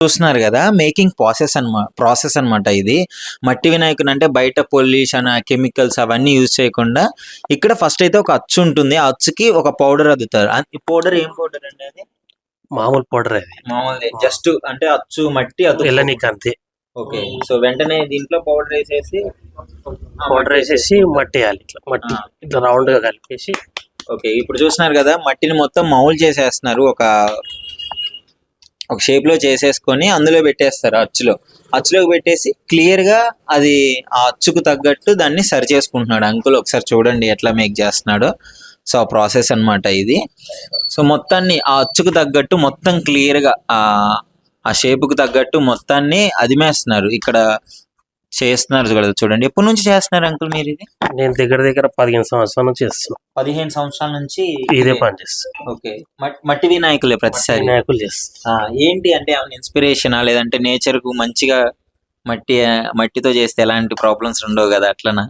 చూస్తున్నారు కదా, making process అన్నమాట ఇది. మట్టి వినాయకుని అంటే బయట పొల్యూషన్, కెమికల్స్ అవన్నీ యూజ్ చేయకుండా ఇక్కడ ఫస్ట్ అయితే ఒక అచ్చు ఉంటుంది. ఆ అచ్చుకి ఒక పౌడర్ అద్దుతారు. ఈ పౌడర్ ఏం పౌడర్ అండి అది? మామూలు పౌడర్ అది, మామూలుది, జస్ట్ అంటే అచ్చు మట్టి వెళ్ళనీకి అంతే. ఓకే. సో వెంటనే దీంట్లో పౌడర్ వేసేసి మట్టి వేయాలి. ఇట్లా మట్టి ఇట్లా రౌండ్ గా కలిపేసి. ఓకే, ఇప్పుడు చూస్తున్నారు కదా, మట్టిని మొత్తం మౌల్ చేసేస్తున్నారు. ఒక షేప్ లో చేసేసుకొని అందులో పెట్టేస్తారు. అచ్చులోకి పెట్టేసి క్లియర్ గా అది ఆ అచ్చుకు తగ్గట్టు దాన్ని సరి చేసుకుంటున్నాడు అంకుల్. ఒకసారి చూడండి ఎట్లా మేక్ చేస్తున్నాడో. సో ఆ ప్రాసెస్ అన్నమాట ఇది. సో మొత్తాన్ని ఆ అచ్చుకు తగ్గట్టు మొత్తం క్లియర్ గా ఆ షేప్ కు తగ్గట్టు మొత్తాన్ని అదిమేస్తున్నారు. ఇక్కడ చేస్తున్నారు కదా, చూడండి. ఎప్పటి నుంచి చేస్తున్నారు అంకుల్ మీరు ఇది? నేను దగ్గర 15 సంవత్సరాల నుంచి చేస్తున్నా. 15 సంవత్సరాల నుంచి ఇదే పని చేస్తాను. ఓకే. మట్టి వినాయకులే ప్రతిసారి వినాయకులు చేస్తా. ఏంటి అంటే ఏమైనా ఇన్స్పిరేషనా, లేదంటే నేచర్ కు మంచిగా మట్టితో చేస్తే ఎలాంటి ప్రాబ్లమ్స్ ఉండవు కదా, అట్లనా?